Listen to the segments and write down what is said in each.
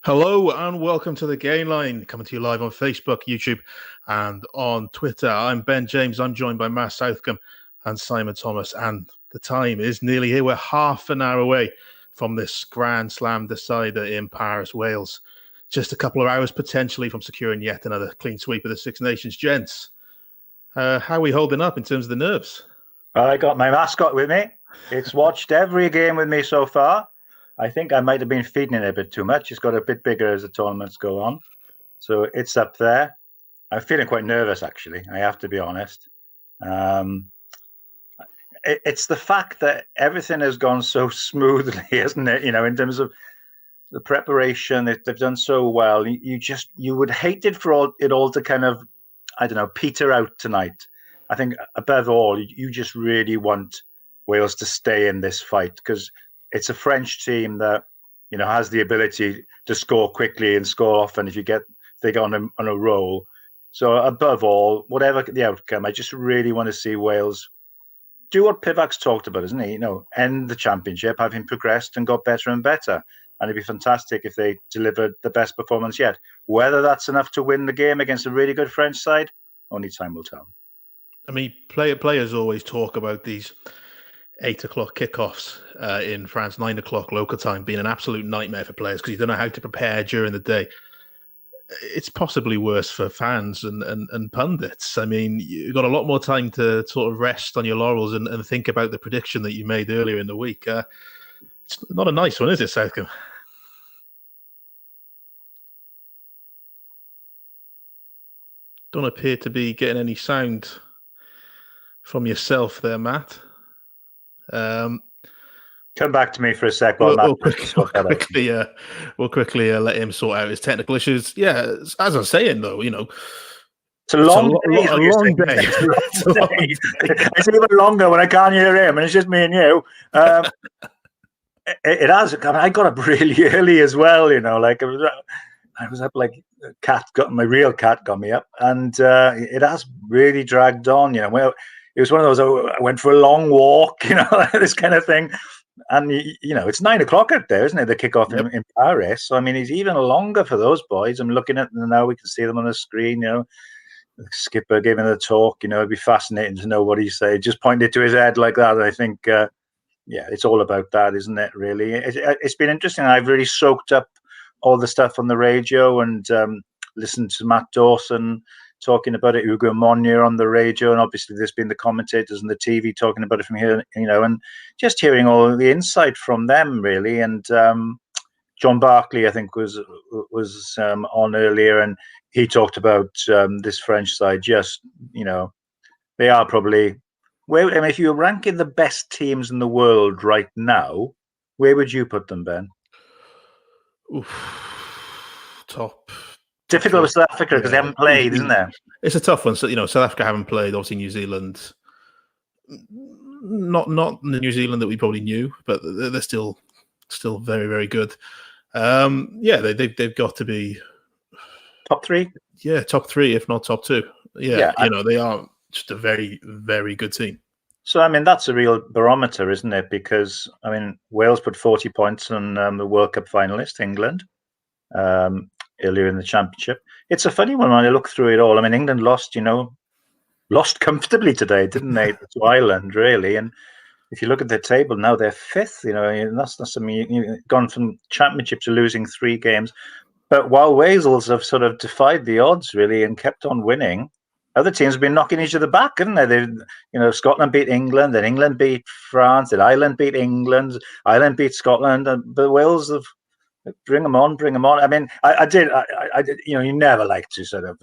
Hello and welcome to the Gain Line, coming to you live on Facebook, YouTube, and on Twitter. I'm Ben James. I'm joined by Matt Southcombe and Simon Thomas, and the time is nearly here. We're half an hour away from this Grand Slam decider in Paris, Wales. Just a couple of hours potentially from securing yet another clean sweep of the Six Nations. Gents, how are we holding up in terms of the nerves? I got my mascot with me. It's watched every game with me so far. I think I might have been feeding it a bit too much. It's got a bit bigger as the tournaments go on. So it's up there. I'm feeling quite nervous, actually. I have to be honest. It's the fact that everything has gone so smoothly, isn't it? You know, in terms of the preparation, they've done so well. You would hate it for it all to kind of, I don't know, peter out tonight. I think above all, you just really want Wales to stay in this fight because it's a French team that, you know, has the ability to score quickly and score often if they go on a roll. So above all, whatever the outcome, I just really want to see Wales do what Pivac's talked about, isn't he? You know, end the championship, having progressed and got better and better. And it'd be fantastic if they delivered the best performance yet. Whether that's enough to win the game against a really good French side, only time will tell. I mean, players always talk about these 8 o'clock kickoffs in France, 9 o'clock local time, being an absolute nightmare for players because you don't know how to prepare during the day. It's possibly worse for fans and pundits. I mean, you've got a lot more time to sort of rest on your laurels and think about the prediction that you made earlier in the week. It's not a nice one, is it, Southcombe? Don't appear to be getting any sound from yourself there, Matt. Come back to me for a sec. We'll quickly let him sort out his technical issues. Yeah, as I was saying, though, you know, it's a long day. It's even longer when I can't hear him, and it's just me and you. It has. I got up really early as well. You know, like I was up like my real cat got me up, and it has really dragged on. You know, well, it was one of those. I went for a long walk. You know, this kind of thing. And, you know, it's 9 o'clock out there, isn't it? The kickoff in Paris. So, I mean, it's even longer for those boys. I'm looking at them now. We can see them on the screen, you know. The skipper giving the talk, you know. It'd be fascinating to know what he said. Just pointed to his head like that. I think, it's all about that, isn't it, really? It's been interesting. I've really soaked up all the stuff on the radio and listened to Matt Dawson talking about it, Ugo Monnier on the radio, and obviously there's been the commentators and the TV talking about it from here, you know, and just hearing all the insight from them, really. And John Barclay, I think, was on earlier, and he talked about this French side. Just, you know, they are probably where. I mean, if you're ranking the best teams in the world right now, where would you put them, Ben? Top. Difficult with South Africa because they haven't played, isn't there? It's a tough one. So, you know, South Africa haven't played. Obviously, New Zealand, not the New Zealand that we probably knew, but they're still very, very good. They've got to be top 3. Yeah, top 3, if not top 2. Yeah, you know, they are just a very, very good team. So, I mean, that's a real barometer, isn't it? Because, I mean, Wales put 40 points on the World Cup finalist, England. Earlier in the championship. It's a funny one when I look through it all. I mean, England lost comfortably today, didn't they, to Ireland, really? And if you look at the table now, they're 5th, you know, and that's not something you've gone from championship to losing 3 games. But while Wales have sort of defied the odds, really, and kept on winning, other teams have been knocking each other back, haven't they? You know, Scotland beat England, then England beat France, then Ireland beat England, Ireland beat Scotland, but Wales have bring them on. I mean, I did. You know, you never like to sort of,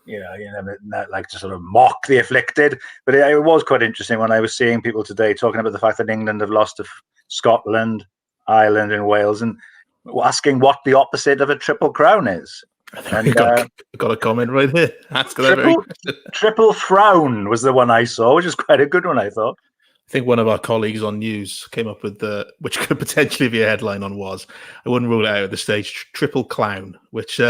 you never like to sort of mock the afflicted. But it was quite interesting when I was seeing people today talking about the fact that England have lost to Scotland, Ireland, and Wales, and asking what the opposite of a triple crown is. And got a comment right here. Triple frown was the one I saw, which is quite a good one, I thought. I think one of our colleagues on news came up with which could potentially be a headline on I wouldn't rule it out at this stage, triple clown, which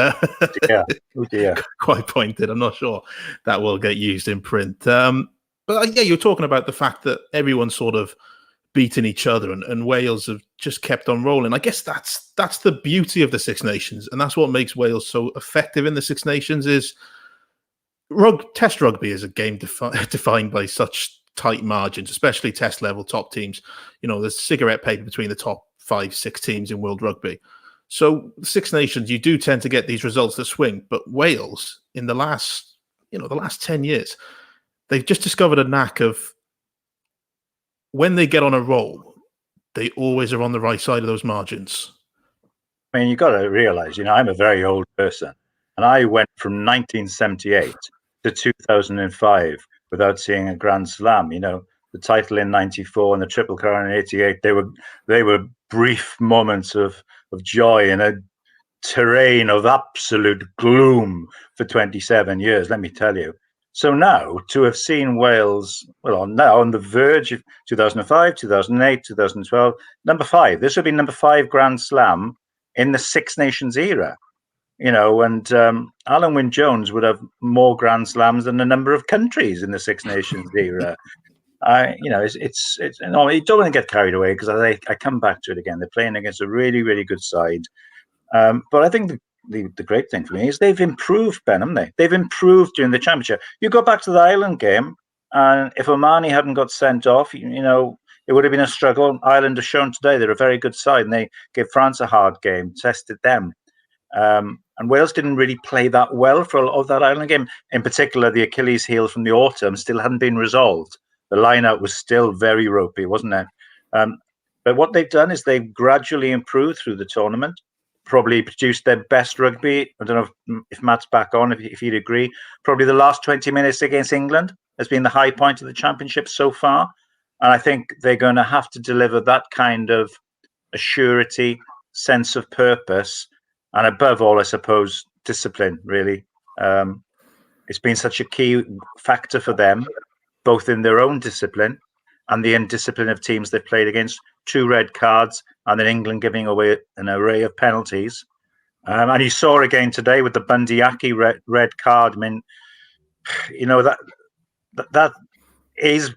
quite pointed. I'm not sure that will get used in print. But you're talking about the fact that everyone sort of beaten each other, and Wales have just kept on rolling. I guess that's the beauty of the Six Nations, and that's what makes Wales so effective in the Six Nations. Is Test rugby is a game defined by such tight margins, especially Test level top teams. There's cigarette paper between the top 5-6 teams in World Rugby. So Six Nations, you do tend to get these results that swing. But Wales, in the last 10 years, they've just discovered a knack of, when they get on a roll, they always are on the right side of those margins. I mean, you've got to realize, I'm a very old person, and I went from 1978 to 2005 without seeing a Grand Slam. The title in '94 and the Triple Crown in '88, they were brief moments of joy in a terrain of absolute gloom for 27 years, let me tell you. So now, to have seen Wales, now on the verge of 2005, 2008, 2012, number 5. This would be number 5 Grand Slam in the Six Nations era. And Alan Wynne-Jones would have more Grand Slams than the number of countries in the Six Nations era. You don't want to get carried away, because I come back to it again. They're playing against a really, really good side. But I think the great thing for me is they've improved, Ben, haven't they? They've improved during the championship. You go back to the Ireland game, and if Omani hadn't got sent off, it would have been a struggle. Ireland has shown today they're a very good side, and they gave France a hard game, tested them. And Wales didn't really play that well for a lot of that Ireland game. In particular, the Achilles heel from the autumn still hadn't been resolved. The line-out was still very ropey, wasn't it? But what they've done is they've gradually improved through the tournament, probably produced their best rugby. I don't know if Matt's back on, if you'd agree. Probably the last 20 minutes against England has been the high point of the championship so far. And I think they're going to have to deliver that kind of a surety, sense of purpose, and above all, I suppose, discipline, really. It's been such a key factor for them, both in their own discipline and the indiscipline of teams they've played against. 2 red cards, and then England giving away an array of penalties. And you saw again today with the Bundee Aki red card. I mean, that is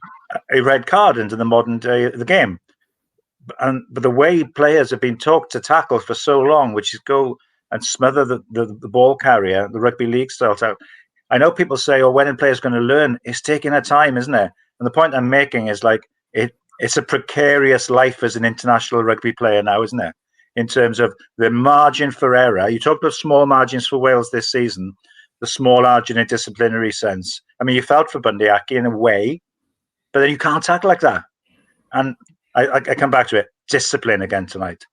a red card into the modern day of the game. But the way players have been taught to tackle for so long, which is go and smother the ball carrier, the rugby league style tackle. I know people say, when are players going to learn? It's taking a time, isn't it? And the point I'm making is it's a precarious life as an international rugby player now, isn't it? In terms of the margin for error. You talked about small margins for Wales this season, the small margin in a disciplinary sense. I mean, you felt for Bundee Aki in a way, but then you can't tackle like that. And I come back to it. Discipline again tonight.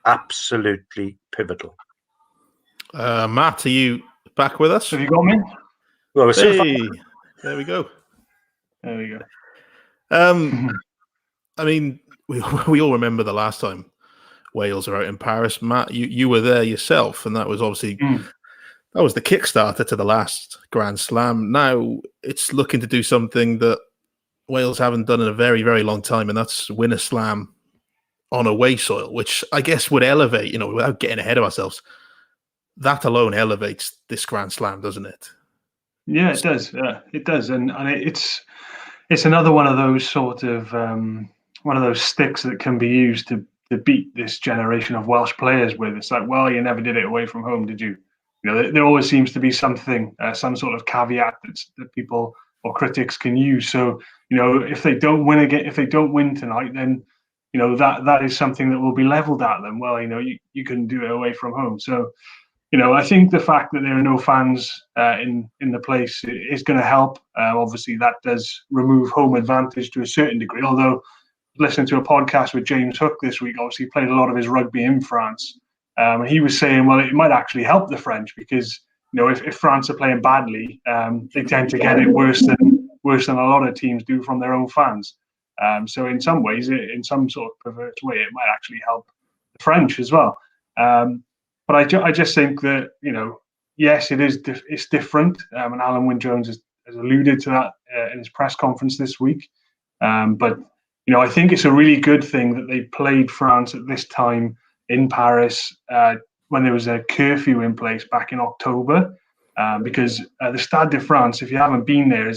Absolutely pivotal. Matt, are you back with us? Have you got me? Well, there we go. There we go. I mean, we all remember the last time Wales were out in Paris. Matt, you were there yourself, and that was obviously that was the Kickstarter to the last Grand Slam. Now it's looking to do something that Wales haven't done in a very, very long time, and that's win a slam on away soil, which I guess would elevate, without getting ahead of ourselves. That alone elevates this Grand Slam, doesn't it? Yeah, it does. Yeah, it does, and it's another one of those sort of one of those sticks that can be used to beat this generation of Welsh players with. It's like, well, you never did it away from home, did you? There always seems to be something, some sort of caveat that people or critics can use. So, if they don't win again, if they don't win tonight, then that is something that will be leveled at them. Well, you couldn't do it away from home. So, I think the fact that there are no fans in the place is going to help. Obviously, that does remove home advantage to a certain degree. Although, listening to a podcast with James Hook this week, obviously he played a lot of his rugby in France. And he was saying, well, it might actually help the French because, if France are playing badly, they tend to get it worse than a lot of teams do from their own fans. So in some ways, in some sort of perverse way, it might actually help the French as well. But I just think that, yes, it's different. And Alan Wynne-Jones has alluded to that in his press conference this week. But, I think it's a really good thing that they played France at this time in Paris when there was a curfew in place back in October. Because the Stade de France, if you haven't been there,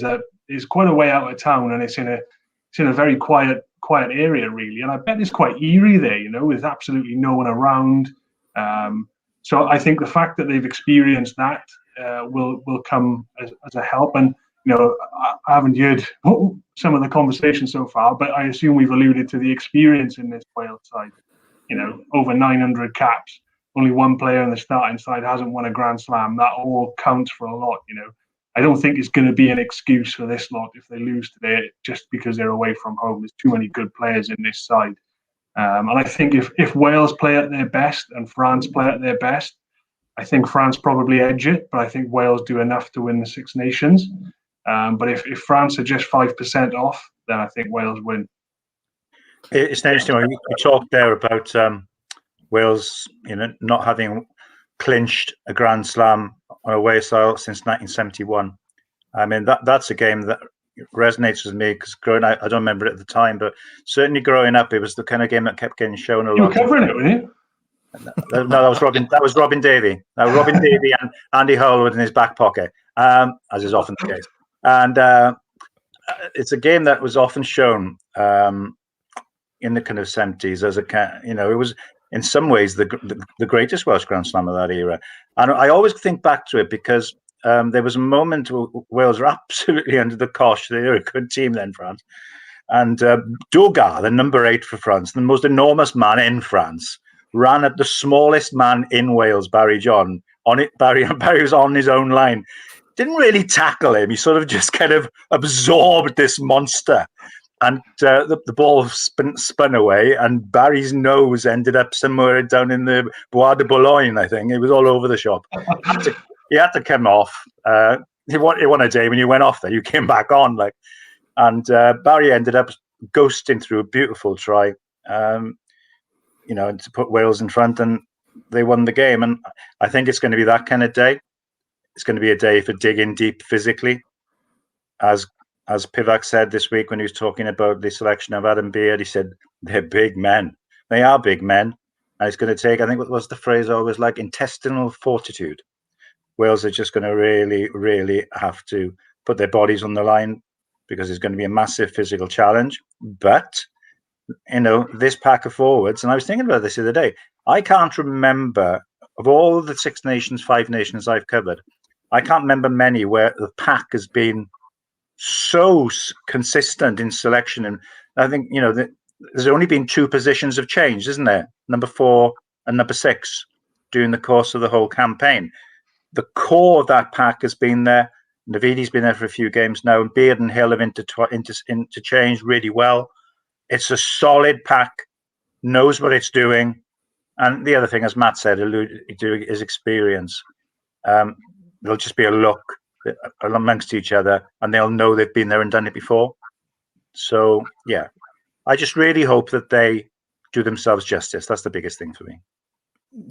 is quite a way out of town, and it's in a very quiet quiet area, really. And I bet it's quite eerie there, you know, with absolutely no one around. So I think the fact that they've experienced that will come as a help. And, you know, I haven't heard some of the conversation so far, but I assume we've alluded to the experience in this Wales side. You know, over 900 caps. Only one player in the starting side hasn't won a Grand Slam. That all counts for a lot, you know. I don't think it's going to be an excuse for this lot if they lose today just because they're away from home. There's too many good players in this side. And I think if Wales play at their best and France play at their best, I think France probably edge it, but I think Wales do enough to win the Six Nations. But if France are just 5% off, then I think Wales win. It's interesting. We talked there about Wales, you know, not having clinched a Grand Slam on away style since 1971. I mean, that's a game that resonates with me because growing up, I don't remember it at the time, but certainly growing up, it was the kind of game that kept getting shown a lot. You were covering it, weren't you? No, that was Robin. That was Robin Davey. Robin Davey and Andy Hallwood in his back pocket, as is often the case. And it's a game that was often shown in the kind of 70s as a, you know, it was in some ways the greatest Welsh Grand Slam of that era. And I always think back to it because there was a moment where Wales were absolutely under the cosh. They were a good team then, France. And Dougar, the number 8 for France, the most enormous man in France, ran at the smallest man in Wales, Barry John. Barry was on his own line. Didn't really tackle him. He sort of just kind of absorbed this monster. And the ball spun away, and Barry's nose ended up somewhere down in the Bois de Boulogne, I think. It was all over the shop. He had to come off. He won a day when you went off there. You came back on. And Barry ended up ghosting through a beautiful try, you know, to put Wales in front, and they won the game. And I think it's going to be that kind of day. It's going to be a day for digging deep physically, as Pivac said this week when he was talking about the selection of Adam Beard. He said they're big men. They are big men, and it's going to take, I think, what was the phrase always like, intestinal fortitude. Wales are just going to really, really have to put their bodies on the line because it's going to be a massive physical challenge. But, you know, this pack of forwards, and I was thinking about this the other day, I can't remember, of all the Six Nations, 5 nations I've covered, I can't remember many where the pack has been so consistent in selection. And I think, you know, there's only been 2 positions of change, isn't there? Number 4 and number 6 during the course of the whole campaign. The core of that pack has been there. Navidi's been there for a few games now, and Beard and Hill have interchanged really well. It's a solid pack, knows what it's doing. And the other thing, as Matt said, is experience. There'll just be a look amongst each other, and they'll know they've been there and done it before. So, yeah, I just really hope that they do themselves justice. That's the biggest thing for me.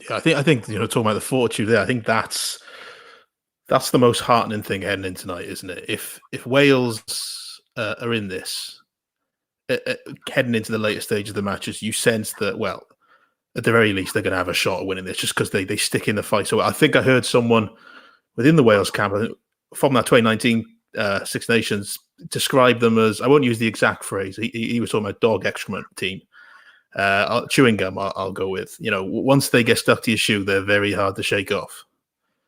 Yeah, I think you know, talking about the fortitude there, I think that's the most heartening thing heading in tonight, isn't it? If Wales are in this, heading into the later stage of the matches, you sense that, well, at the very least, they're going to have a shot at winning this just because they stick in the fight. So I think I heard someone within the Wales camp from that 2019 Six Nations describe them as, I won't use the exact phrase, he was talking about dog excrement team. Chewing gum, I'll go with. You know, once they get stuck to your shoe, they're very hard to shake off.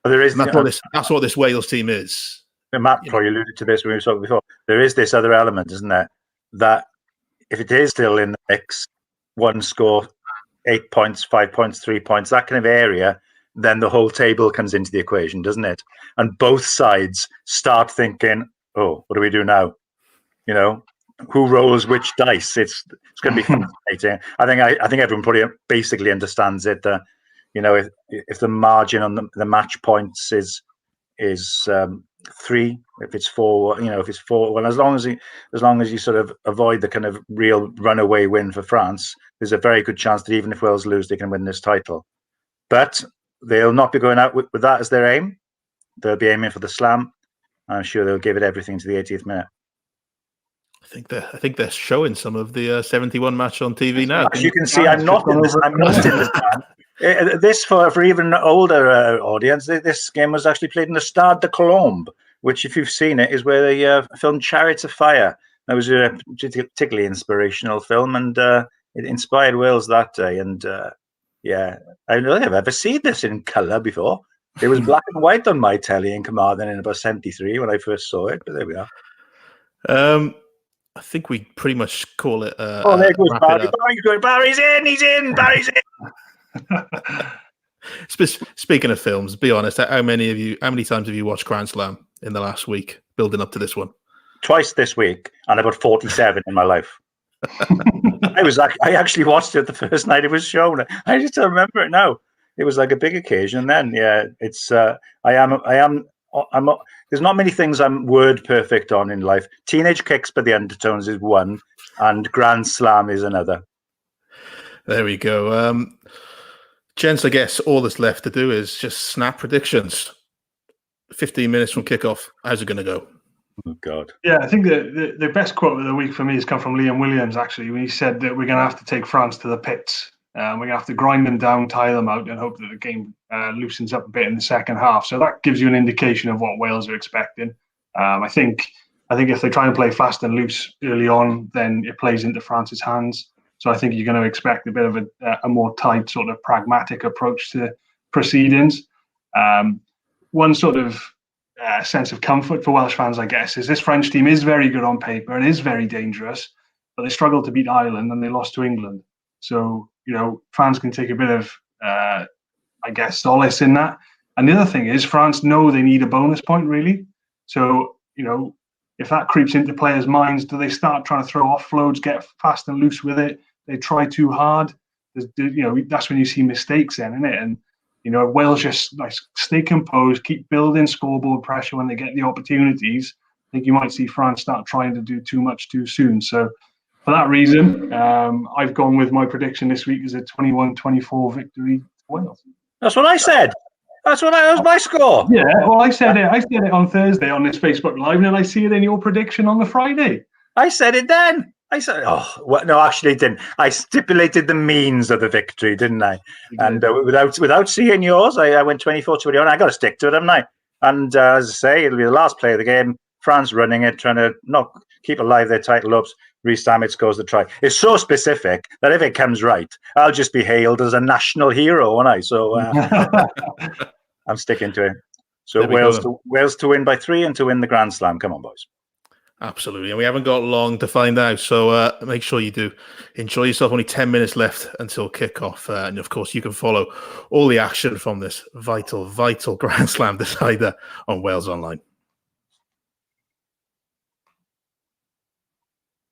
Well, there is, that's what this Wales team is. Matt probably alluded to this when we were talking before. There is this other element, isn't there? That if it is still in the mix, one score, 8 points, 5 points, 3 points, that kind of area, then the whole table comes into the equation, doesn't it? And both sides start thinking, oh, what do we do now? You know, who rolls which dice? It's going to be fascinating. I think everyone probably basically understands it. You know, if the margin on the match points is 3, if it's 4, you know, if it's 4, well, as long as you sort of avoid the kind of real runaway win for France, there's a very good chance that even if Wales lose, they can win this title. But they'll not be going out with that as their aim. They'll be aiming for the slam. I'm sure they'll give it everything to the 80th minute. I think they're showing some of the 71 match on TV now. As you can see, I'm not in this band. This for even an older audience, this game was actually played in the Stade de Colombes, which, if you've seen it, is where they filmed Chariots of Fire. That was a particularly inspirational film, and it inspired Wales that day. And yeah, I don't think I've ever seen this in colour before. It was black and white on my telly in Carmarthen in about 73 when I first saw it, but there we are. I think we pretty much call it. Oh, there goes Barry. Barry's in. He's in. Barry's in. Speaking of films, be honest. How many times have you watched Grand Slam in the last week, building up to this one? Twice this week, and about 47 in my life. I actually watched it the first night it was shown. I just don't remember it now. It was like a big occasion then. Yeah, it's. I'm not, there's not many things I'm word perfect on in life. Teenage Kicks by the Undertones is one, and Grand Slam is another. There we go. Gents, I guess all that's left to do is just snap predictions. 15 minutes from kickoff. How's it going to go? Oh, God. Yeah, I think the best quote of the week for me has come from Liam Williams, actually, when he said that we're going to have to take France to the pits. We're going to have to grind them down, tire them out, and hope that the game loosens up a bit in the second half. So that gives you an indication of what Wales are expecting. I think if they try and play fast and loose early on, then it plays into France's hands. So I think you're going to expect a bit of a more tight, sort of pragmatic approach to proceedings. One sort of sense of comfort for Welsh fans, I guess, is this French team is very good on paper and is very dangerous, but they struggled to beat Ireland and they lost to England. So, fans can take a bit of, solace in that. And the other thing is France know they need a bonus point, really. So, if that creeps into players' minds, do they start trying to throw offloads, get fast and loose with it? They try too hard. That's when you see mistakes then, isn't it? And, Wales just stay composed, keep building scoreboard pressure when they get the opportunities. I think you might see France start trying to do too much too soon. So, for that reason, I've gone with my prediction this week as a 21-24 victory for Wales. That's what I said. That was my score. Yeah, well, I said it on Thursday on this Facebook Live, and then I see it in your prediction on the Friday. I said it then. I said, no, actually, I didn't. I stipulated the means of the victory, didn't I? And without seeing yours, I went 24-21. I got to stick to it, haven't I? And as I say, it'll be the last play of the game. France running it, trying to not keep alive their title hopes. Rhys Dammit scores the try. It's so specific that if it comes right, I'll just be hailed as a national hero, won't I? So I'm sticking to it. So Wales to win by 3 and to win the Grand Slam. Come on, boys. Absolutely. And we haven't got long to find out. So make sure you do enjoy yourself. Only 10 minutes left until kickoff. And of course, you can follow all the action from this vital Grand Slam decider on Wales Online.